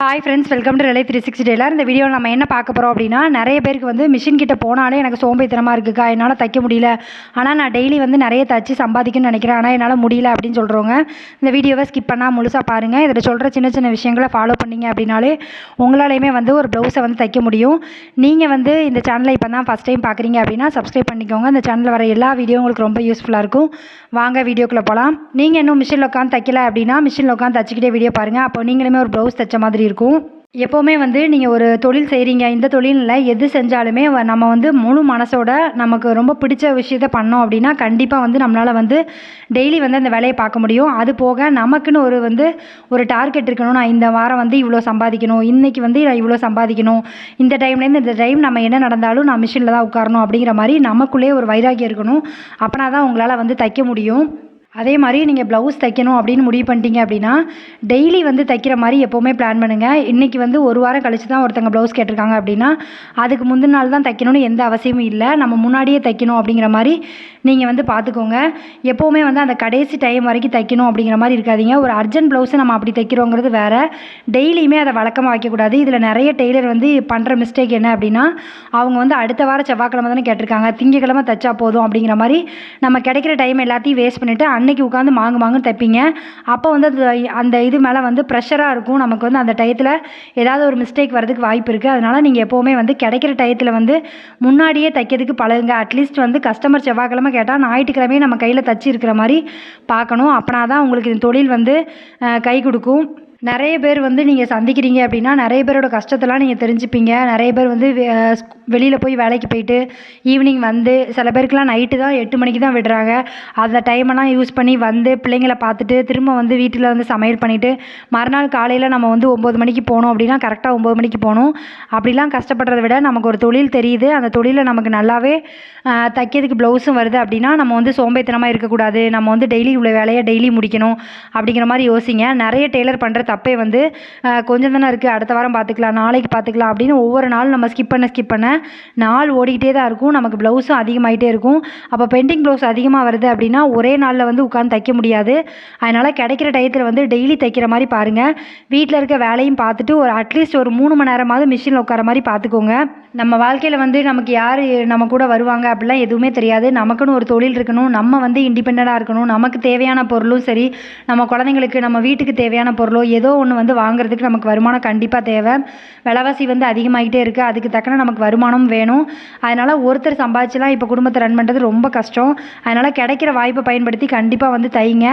Hi friends, welcome to relay 360 tailor. இந்த வீடியோவில் நம்ம என்ன பார்க்க போகிறோம் அப்படின்னா, நிறைய பேருக்கு வந்து மிஷின் கிட்ட போனாலே எனக்கு சோம்பேறித்தனமாக இருக்குக்கா, என்னால் தைக்க முடியல, ஆனால் நான் டெய்லி வந்து நிறைய தச்சு சம்பாதிக்கணும்னு நினைக்கிறேன், ஆனால் என்னால் முடியல அப்படின்னு சொல்கிறவங்க இந்த வீடியோவை ஸ்கிப் பண்ணால் முழுசாக பாருங்கள். இதில் சொல்கிற சின்ன சின்ன விஷயங்களை ஃபாலோ பண்ணிங்க அப்படின்னாலே உங்களாலையுமே வந்து ஒரு ப்ளவுஸை வந்து தைக்க முடியும். நீங்கள் வந்து இந்த சேனலை இப்போ தான் ஃபஸ்ட் டைம் பார்க்குறீங்க அப்படின்னா சப்ஸ்கிரைப் பண்ணிக்கோங்க. இந்த சேனலில் வர எல்லா வீடியோ உங்களுக்கு ரொம்ப யூஸ்ஃபுல்லாக இருக்கும். வாங்க வீடியோக்குள்ளே போகலாம். நீங்கள் இன்னும் மிஷினில் உட்காந்து தைக்கல அப்படின்னா மிஷினில் உட்காந்து தச்சுக்கிட்டே வீடியோ பாருங்கள். அப்போ நீங்களுமே ஒரு ப்ளவுஸ் தைச்ச மாதிரி இருக்கும். எப்போவுமே வந்து நீங்கள் ஒரு தொழில் செய்கிறீங்க, இந்த தொழிலில் எது செஞ்சாலுமே நம்ம வந்து முழு மனசோட நமக்கு ரொம்ப பிடிச்ச விஷயத்த பண்ணோம் அப்படின்னா கண்டிப்பாக வந்து நம்மளால் வந்து டெய்லி வந்து அந்த வேலையை பார்க்க முடியும். அது போக நமக்குன்னு ஒரு டார்கெட் இருக்கணும். நான் இந்த வாரம் வந்து இவ்வளோ சம்பாதிக்கணும், இன்றைக்கி வந்து நான் இவ்வளோ சம்பாதிக்கணும், இந்த டைம்லேருந்து இந்த டைம் நம்ம என்ன நடந்தாலும் நான் மிஷினில் தான் உட்காரணும் அப்படிங்கிற மாதிரி நமக்குள்ளே ஒரு வைராக்கியம் இருக்கணும். அப்படின்னா தான் உங்களால் வந்து தைக்க முடியும். அதே மாதிரி நீங்கள் ப்ளவுஸ் தைக்கணும் அப்படின்னு முடிவு பண்ணிட்டீங்க அப்படின்னா டெய்லி வந்து தைக்கிற மாதிரி எப்போவுமே பிளான் பண்ணுங்கள். இன்றைக்கி வந்து ஒரு வாரம் கழித்து தான் ஒருத்தங்க ப்ளவுஸ் கேட்டிருக்காங்க அப்படின்னா அதுக்கு முந்தின நாள் தான் தைக்கணும்னு எந்த அவசியமும் இல்லை. நம்ம முன்னாடியே தைக்கணும் அப்படிங்கிற மாதிரி நீங்கள் வந்து பார்த்துக்கோங்க. எப்போவுமே வந்து அந்த கடைசி டைம் வரைக்கும் தைக்கணும் அப்படிங்கிற மாதிரி இருக்காதீங்க. ஒரு அர்ஜென்ட் ப்ளவுஸை நம்ம அப்படி தைக்கிறோங்கிறது வேறு, டெய்லியுமே அதை வழக்கமாக வைக்கக்கூடாது. இதில் நிறைய டெய்லர் வந்து பண்ணுற மிஸ்டேக் என்ன அப்படின்னா, அவங்க வந்து அடுத்த வாரம் செவ்வாய்க்கிழமை தானே கேட்டிருக்காங்க, திங்கக்கிழமை தைச்சா போதும் அப்படிங்கிற மாதிரி நம்ம கிடைக்கிற டைம் எல்லாத்தையும் வேஸ்ட் பண்ணிவிட்டு அன்னைக்கு உட்காந்து மாங்குன்னு தைப்பீங்க. அப்போ வந்து அந்த இது மேலே வந்து ப்ரெஷராக இருக்கும். நமக்கு வந்து அந்த டயத்தில் ஏதாவது ஒரு மிஸ்டேக் வரதுக்கு வாய்ப்பு இருக்குது. அதனால் நீங்கள் எப்போவுமே வந்து கிடைக்கிற டயத்தில் வந்து முன்னாடியே தைக்கிறதுக்கு பழகுங்க. அட்லீஸ்ட் வந்து கஸ்டமர் செவ்வாய்க்கிழமை கேட்டால் ஞாயிற்றுக்கிழமையே நம்ம கையில் தச்சு இருக்கிற மாதிரி பார்க்கணும். அப்படின்னா தான் உங்களுக்கு இந்த தொழில் வந்து கை கொடுக்கும். நிறைய பேர் வந்து நீங்கள் சந்திக்கிறீங்க அப்படின்னா நிறைய பேரோட கஷ்டத்தெல்லாம் நீங்கள் தெரிஞ்சுப்பீங்க. நிறைய பேர் வந்து வெளியில் போய் வேலைக்கு போயிட்டு ஈவினிங் வந்து சில பேருக்குலாம் நைட்டு தான் 8 மணிக்கு தான் விடுறாங்க. அந்த டைமெல்லாம் யூஸ் பண்ணி வந்து பிள்ளைங்களை பார்த்துட்டு திரும்ப வந்து வீட்டில் வந்து சமையல் பண்ணிவிட்டு மறுநாள் காலையில் நம்ம வந்து 9 மணிக்கு போகணும் அப்படின்னா கரெக்டாக 9 மணிக்கு போகணும். அப்படிலாம் கஷ்டப்படுறத விட நமக்கு ஒரு தொழில் தெரியுது, அந்த தொழிலில் நமக்கு நல்லாவே தைக்கிறதுக்கு ப்ளவுஸும் வருது அப்படின்னா நம்ம வந்து சோம்பேறித்தனமாக இருக்கக்கூடாது. நம்ம வந்து டெய்லி இவ்வளோ வேலையை டெய்லி முடிக்கணும் அப்படிங்கிற மாதிரி யோசிங்க. நிறைய டெய்லர் பண்ணுற தப்பே வந்து கொஞ்சம் தானே இருக்குது, அடுத்த வாரம் பார்த்துக்கலாம், நாளைக்கு பார்த்துக்கலாம் அப்படின்னு ஒவ்வொரு நாளும் நம்ம ஸ்கிப் பண்ண நாள் ஓடிக்கிட்டே தான் இருக்கும். நமக்கு ப்ளவுஸும் அதிகமாகிட்டே இருக்கும். அப்போ பெண்டிங் ப்ளவுஸ் அதிகமாக வருது அப்படின்னா ஒரே நாளில் வந்து உட்காந்து தைக்க முடியாது. அதனால் கிடைக்கிற டயத்தில் வந்து டெய்லி தைக்கிற மாதிரி பாருங்கள். வீட்டில் இருக்க வேலையும் பார்த்துட்டு ஒரு அட்லீஸ்ட் ஒரு 3 மணி நேரமாவது மிஷினில் உட்கார மாதிரி பார்த்துக்கோங்க. நம்ம வாழ்க்கையில் வந்து நமக்கு யார் நம்ம கூட வருவாங்க அப்படிலாம் எதுவுமே தெரியாது. நமக்குன்னு ஒரு தொழில் இருக்கணும், நம்ம வந்து இண்டிபெண்ட்டாக இருக்கணும். நமக்கு தேவையான பொருளும் சரி, நம்ம குழந்தைங்களுக்கு நம்ம வீட்டுக்கு தேவையான பொருளோ ஏதோ ஒன்று வந்து வாங்குறதுக்கு நமக்கு வருமானம் கண்டிப்பாக தேவை. விலைவாசி வந்து அதிகமாகிட்டே இருக்குது, அதுக்கு தக்கன நமக்கு வருமானம் வேணும். அதனால் ஒருத்தர் சம்பாதிச்சுலாம் இப்போ குடும்பத்தை ரன் பண்ணுறது ரொம்ப கஷ்டம். அதனால் கிடைக்கிற வாய்ப்பை பயன்படுத்தி கண்டிப்பாக வந்து தைங்க.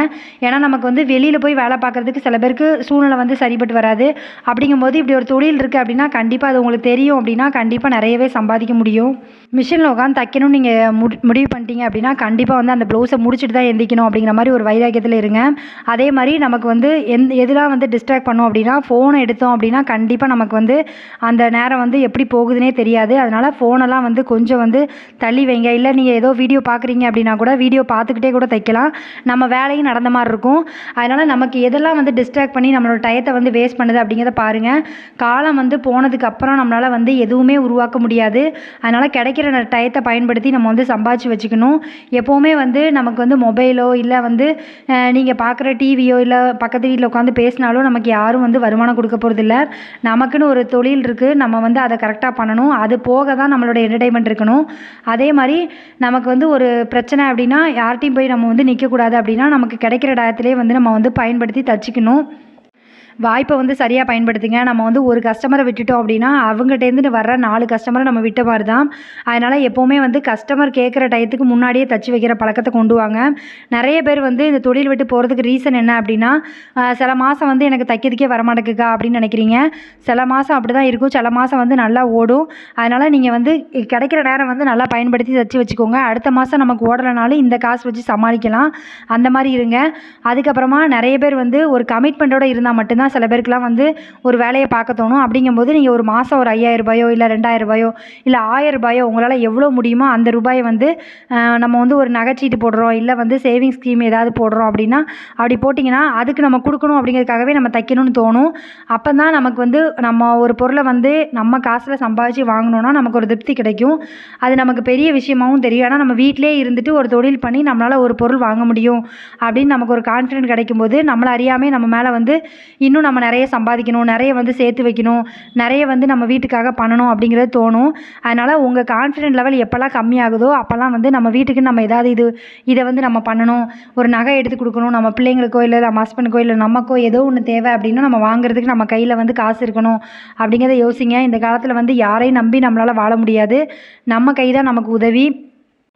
ஏன்னா நமக்கு வந்து வெளியில் போய் வேலை பார்க்குறதுக்கு சில பேருக்கு சூழ்நிலை வந்து சரிப்பட்டு வராது. அப்படிங்கும்போது இப்படி ஒரு தொழில் இருக்குது அப்படின்னா கண்டிப்பாக அது உங்களுக்கு தெரியும் அப்படின்னா கண்டிப்பாக நிறையவே சம்பாதிக்க முடியும். மிஷினில் உட்காந்து தைக்கணும்னு நீங்கள் முடிவு பண்ணிட்டீங்க அப்படின்னா கண்டிப்பாக வந்து அந்த ப்ளவுஸை முடிச்சுட்டு தான் எந்திக்கணும் அப்படிங்கிற மாதிரி ஒரு வைராக்கியத்தில் இருங்க. அதே மாதிரி நமக்கு வந்து எதெல்லாம் வந்து டிஸ்ட்ராக்ட் பண்ணோம் அப்படின்னா ஃபோனை எடுத்தோம் அப்படின்னா கண்டிப்பாக நமக்கு வந்து அந்த நேரம் வந்து எப்படி போகுதுன்னே தெரியாது. அதனால் ஃபோனெல்லாம் வந்து கொஞ்சம் வந்து தள்ளி வைங்க. இல்லை நீங்கள் ஏதோ வீடியோ பார்க்குறீங்க அப்படின்னா கூட வீடியோ பார்த்துக்கிட்டே கூட தைக்கலாம், நம்ம வேலையும் நடந்த மாதிரி இருக்கும். அதனால் நமக்கு எதெல்லாம் வந்து டிஸ்ட்ராக்ட் பண்ணி நம்மளோட டயத்தை வந்து வேஸ்ட் பண்ணுது அப்படிங்கிறத பாருங்கள். காலம் வந்து போனதுக்கு அப்புறம் நம்மளால் வந்து எதுவுமே உருவாக்க முடியாது. அதனால் கிடைக்கிற டயத்தை பயன்படுத்தி நம்ம வந்து சம்பாதிச்சு வச்சுக்கணும். எப்போவுமே வந்து நமக்கு வந்து மொபைலோ இல்லை வந்து நீங்கள் பார்க்குற டிவியோ இல்லை பக்கத்து வீட்டில் உட்காந்து பேசினாலும் நமக்கு யாரும் வந்து வருமானம் கொடுக்க போகிறதில்ல. நமக்குன்னு ஒரு தொழில் இருக்குது, நம்ம வந்து அதை கரெக்டாக பண்ணணும். அது போக தான் நம்மளோட என்டர்டைன்மெண்ட் இருக்கணும். அதே மாதிரி நமக்கு வந்து ஒரு பிரச்சனை அப்படின்னா யார்கிட்டையும் போய் நம்ம வந்து நிற்கக்கூடாது. அப்படின்னா நமக்கு கிடைக்கிற டயத்திலே வந்து நம்ம வந்து பயன்படுத்தி தச்சுக்கணும். வாய்ப்பை வந்து சரியாக பயன்படுத்துங்க. நம்ம வந்து ஒரு கஸ்டமரை விட்டுட்டோம் அப்படின்னா அவங்ககிட்டேருந்து வர்ற 4 கஸ்டமரை நம்ம விட்ட மாதிரி தான். அதனால் எப்போவுமே வந்து கஸ்டமர் கேட்குற டயத்துக்கு முன்னாடியே தச்சு வைக்கிற பழக்கத்தை கொண்டு வாங்க. நிறைய பேர் வந்து இந்த தொழில் விட்டு போகிறதுக்கு ரீசன் என்ன அப்படின்னா, சில மாதம் வந்து எனக்கு தைக்கிறதுக்கே வரமாட்டேங்குக்கா அப்படின்னு நினைக்கிறீங்க. சில மாதம் அப்படி தான் இருக்கும், சில மாதம் வந்து நல்லா ஓடும். அதனால் நீங்கள் வந்து கிடைக்கிற நேரம் வந்து நல்லா பயன்படுத்தி தச்சு வச்சுக்கோங்க. அடுத்த மாதம் நமக்கு ஓடலைனாலும் இந்த காசு வச்சு சமாளிக்கலாம், அந்த மாதிரி இருங்க. அதுக்கப்புறமா நிறைய பேர் வந்து ஒரு கமிட்மெண்ட்டோடு இருந்தால் மட்டும்தான் சில பேருக்குலாம் வந்து ஒரு வேலையை பார்க்க தோணும். அப்படிங்கும்போது நீங்கள் ஒரு மாதம் ஒரு 5000 ரூபாயோ இல்லை 2000 ரூபாயோ இல்லை 1000 ரூபாயோ உங்களால் எவ்வளோ முடியுமோ அந்த ரூபாயை வந்து நம்ம வந்து ஒரு நகைச்சீட்டு போடுறோம் இல்லை வந்து சேவிங் ஸ்கீம் ஏதாவது போடுறோம் அப்படின்னா அப்படி போட்டிங்கன்னா அதுக்கு நம்ம கொடுக்கணும் அப்படிங்கிறதுக்காகவே நம்ம தைக்கணும்னு தோணும். அப்போ தான் நமக்கு வந்து நம்ம ஒரு பொருளை வந்து நம்ம காசில் சம்பாதிச்சு வாங்கினோன்னா நமக்கு ஒரு திருப்தி கிடைக்கும். அது நமக்கு பெரிய விஷயமாகவும் தெரியும். ஆனால் நம்ம வீட்டிலே இருந்துட்டு ஒரு தொழில் பண்ணி நம்மளால் ஒரு பொருள் வாங்க முடியும் அப்படின்னு நமக்கு ஒரு கான்ஃபிடென்ட் கிடைக்கும்போது நம்மளை அறியாமல் நம்ம மேலே வந்து இன்னும் இன்னும் நம்ம நிறைய சம்பாதிக்கணும், நிறைய வந்து சேர்த்து வைக்கணும், நிறைய வந்து நம்ம வீட்டுக்காக பண்ணணும் அப்படிங்கிறது தோணும். அதனால் உங்கள் கான்ஃபிடென்ட் லெவல் எப்போல்லாம் கம்மியாகுதோ அப்போல்லாம் வந்து நம்ம வீட்டுக்கு நம்ம ஏதாவது இதை வந்து நம்ம பண்ணணும், ஒரு நகை எடுத்து கொடுக்கணும், நம்ம பிள்ளைங்களுக்கோ இல்லை நம்ம ஹஸ்பண்டுக்கோ இல்லை நமக்கோ ஏதோ ஒன்று தேவை அப்படின்னா நம்ம வாங்குறதுக்கு நம்ம கையில் வந்து காசு இருக்கணும் அப்படிங்கிறத யோசிங்க. இந்த காலத்தில் வந்து யாரையும் நம்பி நம்மளால் வாழ முடியாது. நம்ம கை தான் நமக்கு உதவி.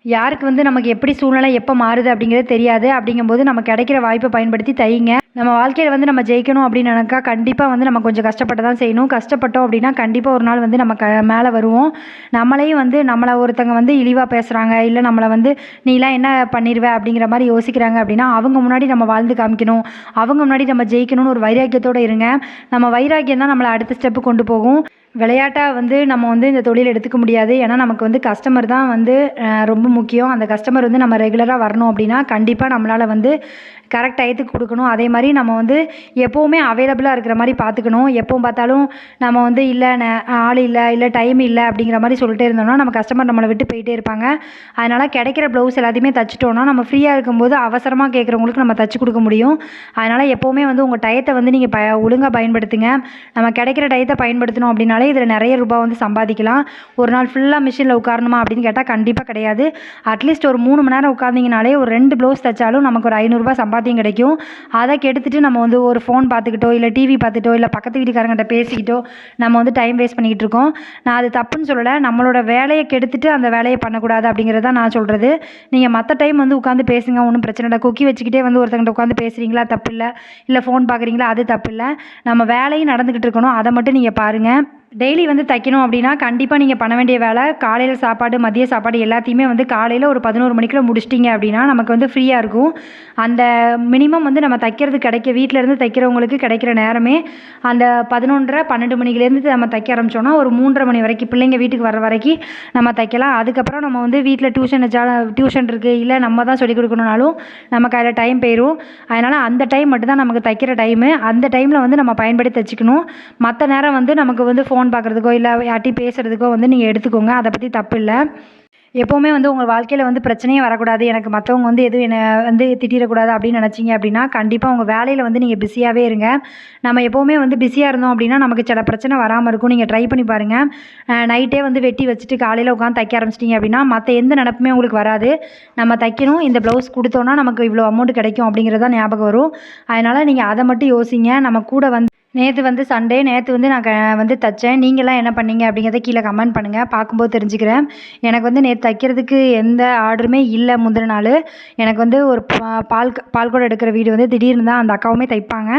யாருக்கு வந்து நமக்கு எப்படி சூழ்நிலை எப்போ மாறுது அப்படிங்கிறது தெரியாது. அப்படிங்கும்போது நம்ம கிடைக்கிற வாய்ப்பை பயன்படுத்தி தைங்க. நம்ம வாழ்க்கையில் வந்து நம்ம ஜெயிக்கணும் அப்படின்னு நினைக்கா கண்டிப்பாக வந்து நம்ம கொஞ்சம் கஷ்டப்பட்டு தான் செய்யணும். கஷ்டப்பட்டோம் அப்படின்னா கண்டிப்பாக ஒரு நாள் வந்து நம்ம மேலே வருவோம். நம்மளையும் வந்து நம்மளை ஒருத்தங்க வந்து இழிவாக பேசுகிறாங்க, இல்லை நம்மளை வந்து நீலாம் என்ன பண்ணிடுவ அப்படிங்கிற மாதிரி யோசிக்கிறாங்க அப்படின்னா அவங்க முன்னாடி நம்ம வாழ்ந்து காமிக்கணும், அவங்க முன்னாடி நம்ம ஜெயிக்கணும்னு ஒரு வைராக்கியத்தோடு இருங்க. நம்ம வைராக்கியம் தான் நம்மளை அடுத்த ஸ்டெப்பு கொண்டு போகும். விளையாட்டாக வந்து நம்ம வந்து இந்த தொழில் எடுத்துக்க முடியாது. ஏன்னா நமக்கு வந்து கஸ்டமர் தான் வந்து ரொம்ப முக்கியம். அந்த கஸ்டமர் வந்து நம்ம ரெகுலராக வரணும் அப்படின்னா கண்டிப்பாக நம்மளால் வந்து கரெக்ட் டயத்துக்கு கொடுக்கணும். அதே மாதிரி நம்ம வந்து எப்போவுமே அவைலபிளாக இருக்கிற மாதிரி பார்த்துக்கணும். எப்போ பார்த்தாலும் நம்ம வந்து இல்லை ஆள் இல்லை டைம் இல்லை அப்படிங்கிற மாதிரி சொல்லிட்டே இருந்தோம்னா நம்ம கஸ்டமர் நம்மளை விட்டு போயிட்டே இருப்பாங்க. அதனால் கிடைக்கிற ப்ளவுஸ் எல்லாத்தையுமே தைச்சிட்டோன்னா நம்ம ஃப்ரீயாக இருக்கும்போது அவசரமாக கேட்குறவங்களுக்கு நம்ம தைச்சி கொடுக்க முடியும். அதனால் எப்போவுமே வந்து உங்கள் டயத்தை வந்து நீங்கள் ஒழுங்காக பயன்படுத்துங்க. நம்ம கிடைக்கிற டயத்தை பயன்படுத்தணும் அப்படின்னாலே இதில் நிறைய ரூபாய் வந்து சம்பாதிக்கலாம். ஒரு நாள் ஃபுல்லாக மிஷினில் உட்காரணுமா அப்படின்னு கேட்டால் கண்டிப்பாக கிடையாது. அட்லீஸ்ட் ஒரு 3 மணி நேரம் உட்காந்திங்கனாலே ஒரு 2 ப்ளவுஸ் தைச்சாலும் நமக்கு ஒரு 500 ரூபாய் சம்பாத்தியம் கிடைக்கும். அதை கெடுத்துட்டு நம்ம வந்து ஒரு ஃபோன் பார்த்துக்கிட்டோ இல்லை டிவி பார்த்துட்டோ இல்லை பக்கத்து வீட்டுக்காரங்கிட்ட பேசிக்கிட்டோ நம்ம வந்து டைம் வேஸ்ட் பண்ணிக்கிட்டு இருக்கோம். நான் அது தப்புன்னு சொல்லலை. நம்மளோட வேலையை கெடுத்துட்டு அந்த வேலையை பண்ணக்கூடாது அப்படிங்கிறத நான் சொல்கிறது. நீங்கள் மற்ற டைம் வந்து உட்காந்து பேசுங்க, ஒன்றும் பிரச்சனை இல்லை. குக்கி வச்சுக்கிட்டே வந்து ஒருத்தங்கிட்ட உட்காந்து பேசுகிறீங்களா தப்பு இல்லை, இல்லை ஃபோன் பார்க்குறீங்களா அது தப்பு இல்லை. நம்ம வேலையும் நடந்துக்கிட்டு இருக்கணும், அதை மட்டும் நீங்கள் பாருங்கள். டெய்லி வந்து தைக்கணும் அப்படின்னா கண்டிப்பாக நீங்கள் பண்ண வேண்டிய வேலை காலையில் சாப்பாடு மதிய சாப்பாடு எல்லாத்தையுமே வந்து காலையில் ஒரு 11 மணிக்குள்ள முடிச்சிட்டிங்க அப்படின்னா நமக்கு வந்து ஃப்ரீயாக இருக்கும். அந்த மினிமம் வந்து நம்ம தைக்கிறது வீட்டிலேருந்து தைக்கிறவங்களுக்கு கிடைக்கிற நேரமே அந்த 11:30 12 மணிலேருந்து நம்ம தைக்க ஆரம்பித்தோன்னா ஒரு 3:30 மணி வரைக்கும் பிள்ளைங்க வீட்டுக்கு வர வரைக்கும் நம்ம தைக்கலாம். அதுக்கப்புறம் நம்ம வந்து வீட்டில் டியூஷன் இருக்குது, இல்லை நம்ம தான் சொல்லிக் கொடுக்கணுனாலும் நமக்கு அதில் டைம் போயிடும். அதனால் அந்த டைம் மட்டும்தான் நமக்கு தைக்கிற டைமு. அந்த டைமில் வந்து நம்ம பயன்படுத்தி தைச்சிக்கணும். மற்ற நேரம் வந்து நமக்கு வந்து ஃபோன் பார்க்குறதுக்கோ இல்லை யார்ட்டையும் பேசுகிறதுக்கோ வந்து நீங்கள் எடுத்துக்கோங்க. அதை பற்றி தப்பு இல்லை. எப்போவுமே வந்து உங்கள் வாழ்க்கையில் வந்து பிரச்சனையே வரக்கூடாது, எனக்கு மற்றவங்க வந்து எதுவும் என்னை வந்து திட்டிடக்கூடாது அப்படின்னு நினச்சிங்க அப்படின்னா கண்டிப்பாக உங்கள் வேலையில் வந்து நீங்கள் பிஸியாகவே இருங்க. நம்ம எப்போவுமே வந்து பிஸியாக இருந்தோம் அப்படின்னா நமக்கு சில பிரச்சனை வராமல் இருக்கும். நீங்கள் ட்ரை பண்ணி பாருங்கள். நைட்டே வந்து வெட்டி வச்சுட்டு காலையில் உட்காந்து தைக்க ஆரம்பிச்சிட்டிங்க அப்படின்னா மற்ற எந்த நினப்புமே உங்களுக்கு வராது. நம்ம தைக்கணும், இந்த ப்ளவுஸ் கொடுத்தோன்னா நமக்கு இவ்வளோ அமௌண்ட் கிடைக்கும் அப்படிங்கிறதான் ஞாபகம் வரும். அதனால் நீங்கள் அதை மட்டும் யோசிங்க. நம்ம கூட வந்து நேற்று வந்து சண்டே வந்து நான் வந்து தைச்சேன். நீங்கள்லாம் என்ன பண்ணீங்க அப்படிங்கிறத கீழே கமெண்ட் பண்ணுங்கள், பார்க்கும்போது தெரிஞ்சுக்கிறேன். எனக்கு வந்து நேற்று தைக்கிறதுக்கு எந்த ஆர்டருமே இல்லை. முந்தின நாள் எனக்கு வந்து ஒரு பால்கோடு எடுக்கிற வீடு வந்து திடீர்னு தான் அந்த அக்காவுமே தைப்பாங்க.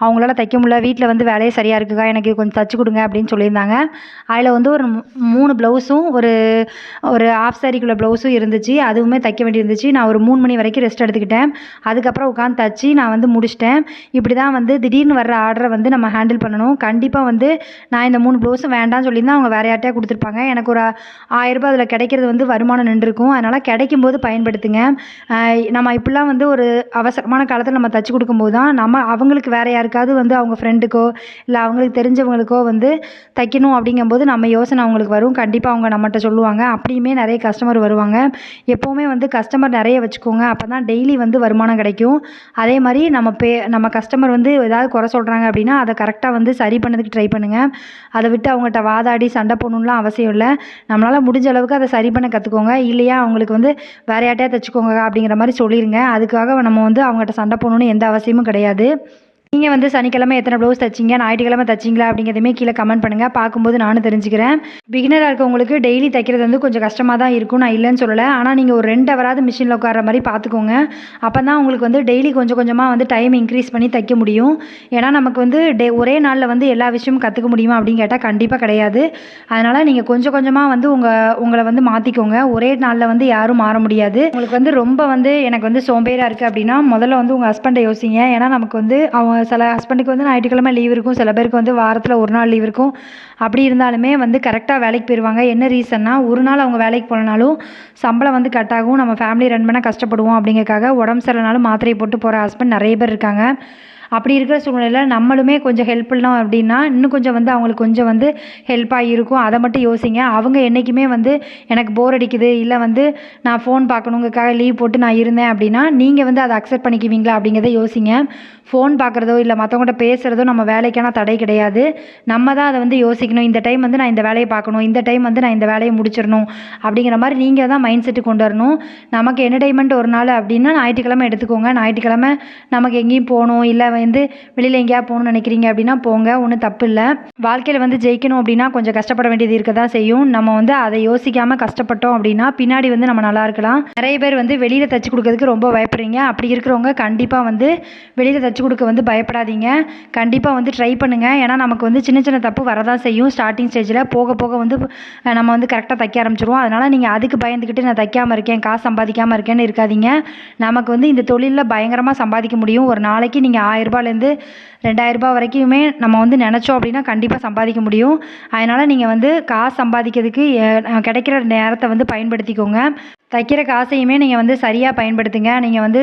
அவங்களால தைக்க முடியல, வீட்டில் வந்து வேலையே சரியாக இருக்குக்கா, எனக்கு கொஞ்சம் தைச்சி கொடுங்க அப்படின்னு சொல்லியிருந்தாங்க. அதில் வந்து ஒரு 3 ப்ளவுஸும் ஒரு ஆஃப் சாரிக்குள்ள ப்ளவுஸும் இருந்துச்சு. அதுவுமே தைக்க வேண்டியிருந்துச்சு. நான் ஒரு 3 மணி வரைக்கும் ரெஸ்ட் எடுத்துக்கிட்டேன். அதுக்கப்புறம் உட்காந்து தைச்சி நான் வந்து முடிச்சிட்டேன். இப்படி தான் வந்து திடீர்னு வர்ற ஆர்டரை வந்து நம்ம ஹேண்டில் பண்ணணும். கண்டிப்பாக வந்து நான் இந்த 3 ப்ளவுஸும் வேண்டாம்னு சொல்லியிருந்தேன், அவங்க வேறு யார்ட்டையா கொடுத்துருப்பாங்க. எனக்கு ஒரு 1000 ரூபாய் அதில் கிடைக்கிறது வந்து வருமானம் நின்றுருக்கும். அதனால் கிடைக்கும்போது பயன்படுத்துங்க. நம்ம இப்படிலாம் வந்து ஒரு அவசரமான காலத்தில் நம்ம தைச்சி கொடுக்கும்போது தான் அவங்களுக்கு வேறு யாருக்காவது வந்து அவங்க ஃப்ரெண்டுக்கோ இல்லை அவங்களுக்கு தெரிஞ்சவங்களுக்கோ வந்து தைக்கணும் அப்படிங்கும்போது நம்ம யோசனை அவங்களுக்கு வரும். கண்டிப்பாக அவங்க நம்மகிட்ட சொல்லுவாங்க. அப்படியுமே நிறைய கஸ்டமர் வருவாங்க. எப்போவுமே வந்து கஸ்டமர் நிறைய வச்சுக்கோங்க, அப்போ தான் டெய்லி வந்து வருமானம் கிடைக்கும். அதே மாதிரி நம்ம கஸ்டமர் வந்து ஏதாவது குறை சொல்கிறாங்க அப்படின்னா அதை கரெக்டாக வந்து சரி பண்ணதுக்கு ட்ரை பண்ணுங்கள். அதை விட்டு அவங்ககிட்ட வாதாடி சண்டை போடணுன்னுலாம் அவசியம் இல்லை. நம்மளால் முடிஞ்ச அளவுக்கு அதை சரி பண்ண கற்றுக்கோங்க. இல்லையா அவங்களுக்கு வந்து வேறு யார்ட்டையா தைச்சிக்கோங்க அப்படிங்கிற மாதிரி சொல்லிடுங்க. அதுக்காக நம்ம வந்து அவங்ககிட்ட சண்டை போடணுன்னு எந்த அவசியமும் கிடையாது. நீங்கள் வந்து சனிக்கிழமை எத்தனை ப்ளவுஸ் தைச்சிங்க, ஞாயிற்றுக்கிழமை தைச்சிங்களா அப்படிங்கிறதுமே கீழே கமெண்ட் பண்ணுங்கள், பார்க்கும்போது நானும் தெரிஞ்சுக்கிறேன். பிகினராக இருக்கவங்களுக்கு டெய்லி தைக்கிறது வந்து கொஞ்சம் கஷ்டமாக தான் இருக்கும், நான் இல்லைன்னு சொல்லலை. ஆனால் நீங்கள் ஒரு 2 ஹவராவது மிஷினில் உட்கார மாதிரி பார்த்துக்கோங்க. அப்போ தான் உங்களுக்கு வந்து டெய்லி கொஞ்சம் கொஞ்சமாக வந்து டைம் இன்க்ரீஸ் பண்ணி தைக்க முடியும். ஏன்னா நமக்கு வந்து ஒரே நாளில் வந்து எல்லா விஷயமும் கற்றுக்க முடியுமா அப்படின்னு கேட்டால் கண்டிப்பாக கிடையாது. அதனால் நீங்கள் கொஞ்சம் கொஞ்சமாக வந்து உங்களை வந்து மாற்றிக்கோங்க. ஒரே நாளில் வந்து யாரும் மாற முடியாது. உங்களுக்கு வந்து ரொம்ப வந்து எனக்கு வந்து சோம்பேறாக இருக்குது அப்படின்னா முதல்ல வந்து உங்கள் ஹஸ்பண்டை யோசிங்க. ஏன்னா நமக்கு வந்து சில ஹஸ்பண்டுக்கு வந்து ஞாயிற்றுக்கிழமை லீவ் இருக்கும், சில பேருக்கு வந்து வாரத்தில் ஒரு நாள் லீவ் இருக்கும். அப்படி இருந்தாலுமே வந்து கரெக்டாக வேலைக்கு போயிடுவாங்க. என்ன ரீசன்னா ஒரு நாள் அவங்க வேலைக்கு போனாலும் சம்பளம் வந்து கட் ஆகும், நம்ம ஃபேமிலி ரன் பண்ண கஷ்டப்படுவோம் அப்படிங்கிறக்காக உடம்பு சரியில்லைனாலும் மாத்திரையை போட்டு போகிற ஹஸ்பண்ட் நிறைய பேர் இருக்காங்க. அப்படி இருக்கிற சூழ்நிலையில் நம்மளுமே கொஞ்சம் ஹெல்ப் பண்ணோம் அப்படின்னா இன்னும் கொஞ்சம் வந்து அவங்களுக்கு கொஞ்சம் வந்து ஹெல்ப்பாக இருக்கும். அதை மட்டும் யோசிங்க. அவங்க என்றைக்குமே வந்து எனக்கு போர் அடிக்குது, இல்லை வந்து நான் ஃபோன் பார்க்கணுங்கக்காக லீவ் போட்டு நான் இருந்தேன் அப்படின்னா நீங்கள் வந்து அதை அக்செப்ட் பண்ணிக்குவீங்களா அப்படிங்கிறத யோசிங்க. ஃபோன் பார்க்குறதோ இல்லை மற்றவங்கள்ட்ட பேசுகிறதோ நம்ம வேலைக்கான தடை கிடையாது. நம்ம தான் அதை வந்து யோசிக்கணும். இந்த டைம் வந்து நான் இந்த வேலையை பார்க்கணும், இந்த டைம் வந்து நான் இந்த வேலையை முடிச்சிடணும் அப்படிங்கிற மாதிரி நீங்கள் தான் மைண்ட் செட்டு கொண்டு வரணும். நமக்கு என்டர்டெயின்மெண்ட் ஒரு நாள் அப்படின்னா ஞாயிற்றுக்கிழமை எடுத்துக்கோங்க. ஞாயிற்றுக்கிழமை நமக்கு எங்கேயும் போகணும், இல்லை வந்து வெளியில் எங்கேயாவது போகணும்னு நினைக்கிறீங்க அப்படின்னா போங்க, ஒன்றும் தப்பு இல்லை. வாழ்க்கையில் வந்து ஜெயிக்கணும் அப்படின்னா கொஞ்சம் கஷ்டப்பட வேண்டியது இருக்க தான் செய்யும். நம்ம வந்து அதை யோசிக்காமல் கஷ்டப்பட்டோம் அப்படின்னா பின்னாடி வந்து நம்ம நல்லா இருக்கலாம். நிறைய பேர் வந்து வெளியில் தச்சு கொடுக்கறதுக்கு ரொம்ப பயப்படுறீங்க. அப்படி இருக்கிறவங்க கண்டிப்பாக வந்து வெளியில் தச்சு கொடுக்க வந்து பயப்படாதீங்க. கண்டிப்பாக வந்து ட்ரை பண்ணுங்கள். ஏன்னா நமக்கு வந்து சின்ன சின்ன தப்பு வரதான் செய்யும் ஸ்டார்டிங் ஸ்டேஜில். போக போக வந்து நம்ம வந்து கரெக்டாக தைக்க ஆரம்பிச்சிருவோம். அதனால் நீங்கள் அதுக்கு பயந்துக்கிட்டு நான் தைக்காமல் இருக்கேன், காசு சம்பாதிக்காமல் இருக்கேன்னு இருக்காதீங்க. நமக்கு வந்து இந்த தொழிலில் பயங்கரமாக சம்பாதிக்க முடியும். ஒரு நாளைக்கு நீங்கள் 1000 ரூபாயிலேருந்து 2000 ரூபாய் வரைக்குமே நம்ம வந்து நினச்சோம் அப்படின்னா கண்டிப்பாக சம்பாதிக்க முடியும். அதனால் நீங்கள் வந்து காசு சம்பாதிக்கிறதுக்கு கிடைக்கிற நேரத்தை வந்து பயன்படுத்திக்கோங்க. தைக்கிற காசையுமே நீங்கள் வந்து சரியாக பயன்படுத்துங்க. நீங்கள் வந்து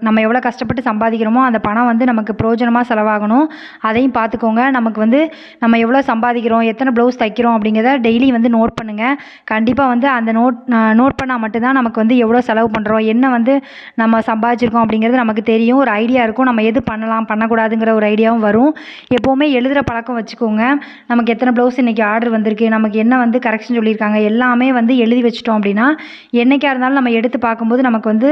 நம்ம எவ்வளோ கஷ்டப்பட்டு சம்பாதிக்கிறோமோ அந்த பணம் வந்து நமக்கு பிரயோஜனமாக செலவாகணும். அதையும் பார்த்துக்கோங்க. நமக்கு வந்து நம்ம எவ்வளோ சம்பாதிக்கிறோம், எத்தனை ப்ளவுஸ் தைக்கிறோம் அப்படிங்கிறத டெய்லி வந்து நோட் பண்ணுங்கள். கண்டிப்பாக வந்து அந்த நோட் பண்ணால் மட்டும்தான் நமக்கு வந்து எவ்வளோ செலவு பண்ணுறோம், என்ன வந்து நம்ம சம்பாதிச்சிருக்கோம் அப்படிங்கிறது நமக்கு தெரியும். ஒரு ஐடியா இருக்கும். நம்ம எது பண்ணலாம் பண்ணக்கூடாதுங்கிற ஒரு ஐடியாவும் வரும். எப்போவுமே எழுதுகிற பழக்கம் வச்சுக்கோங்க. நமக்கு எத்தனை ப்ளவுஸ் இன்றைக்கி ஆர்டர் வந்திருக்கு, நமக்கு என்ன வந்து கரெக்ஷன் சொல்லியிருக்காங்க, எல்லாமே வந்து எழுதி வச்சிட்டோம் அப்படின்னா என்றைக்கா இருந்தாலும் நம்ம எடுத்து பார்க்கும்போது நமக்கு வந்து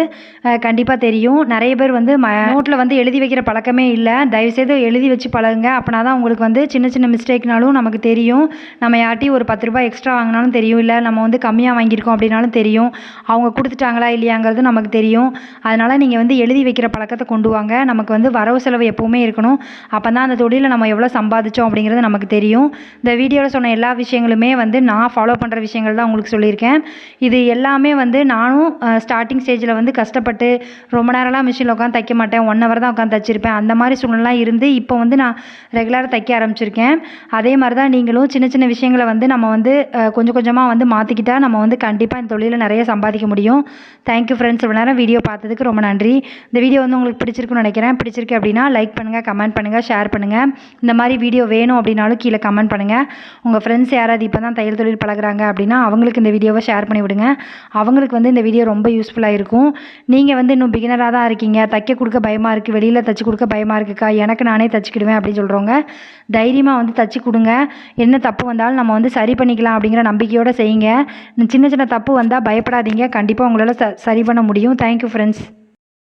கண்டிப்பாக தெரியும். நிறைய பேர் வந்து நோட்டில் வந்து எழுதி வைக்கிற பழக்கமே இல்லை. தயவுசெய்து எழுதி வச்சு பழகுங்க. அப்படின்னா தான் உங்களுக்கு வந்து சின்ன சின்ன மிஸ்டேக்னாலும் நமக்கு தெரியும். நம்ம யார்ட்டையும் ஒரு 10 ரூபாய் எக்ஸ்ட்ரா வாங்கினாலும் தெரியும், இல்லை நம்ம வந்து கம்மியாக வாங்கியிருக்கோம் அப்படின்னாலும் தெரியும். அவங்க கொடுத்துட்டாங்களா இல்லையாங்கிறது நமக்கு தெரியும். அதனால் நீங்கள் வந்து எழுதி வைக்கிற பழக்கத்தை கொண்டு வாங்க. நமக்கு வந்து வரவு செலவு எப்போவுமே இருக்கணும். அப்போ தான் அந்த தொழிலில் நம்ம எவ்வளோ சம்பாதிச்சோம் அப்படிங்கிறது நமக்கு தெரியும். இந்த வீடியோவில் சொன்ன எல்லா விஷயங்களுமே வந்து நான் ஃபாலோ பண்ணுற விஷயங்கள் தான் உங்களுக்கு சொல்லியிருக்கேன். இது எல்லாமே வந்து நானும் ஸ்டார்டிங் ஸ்டேஜில் வந்து கஷ்டப்பட்டு ரொம்ப நேரம்லாம் மிஷினில் உட்காந்து தைக்க மாட்டேன், 1 hour தான் உட்காந்து தைச்சிருப்பேன். அந்த மாதிரி சூழ்நிலாம் இருந்து இப்போ வந்து நான் ரெகுலராக தைக்க ஆரம்பிச்சிருக்கேன். அதே மாதிரி தான் நீங்களும் சின்ன சின்ன விஷயங்களை வந்து நம்ம வந்து கொஞ்சம் கொஞ்சமாக வந்து மாற்றிக்கிட்டால் நம்ம வந்து கண்டிப்பாக இந்த தொழிலில் நிறைய சம்பாதிக்க முடியும். Thank you friends. இவ்வளோ நேரம் வீடியோ பார்த்ததுக்கு ரொம்ப நன்றி. இந்த வீடியோ வந்து உங்களுக்கு பிடிச்சிருக்குன்னு நினைக்கிறேன். பிடிச்சிருக்கு அப்படின்னா லைக் பண்ணுங்கள், கமெண்ட் பண்ணுங்கள், ஷேர் பண்ணுங்கள். இந்த மாதிரி வீடியோ வேணும் அப்படின்னாலும் கீழே கமெண்ட் பண்ணுங்கள். உங்கள் ஃப்ரெண்ட்ஸ் யாராவது இப்போ தான் தையல் தொழில் பழகுறாங்க அப்படின்னா அவங்களுக்கு இந்த வீடியோவை ஷேர் பண்ணி விடுங்க. அவங்களுக்கு வந்து இந்த வீடியோ ரொம்ப யூஸ்ஃபுல்லாக இருக்கும். நீங்கள் வந்து இன்னும் பிகினராக தான் இருக்கீங்க, தைக்க கொடுக்க பயமாக இருக்குது, வெளியில் தைச்சி கொடுக்க பயமாக இருக்குக்கா, எனக்கு நானே தைச்சிக்கிடுவேன் அப்படின்னு சொல்கிறவங்க தைரியமாக வந்து தைச்சி கொடுங்க. என்ன தப்பு வந்தாலும் நம்ம வந்து சரி பண்ணிக்கலாம் அப்படிங்கிற நம்பிக்கையோடு செய்யுங்க. சின்ன சின்ன தப்பு வந்தால் பயப்படாதீங்க. கண்டிப்பாக உங்களால் சரி பண்ண முடியும். Thank you friends.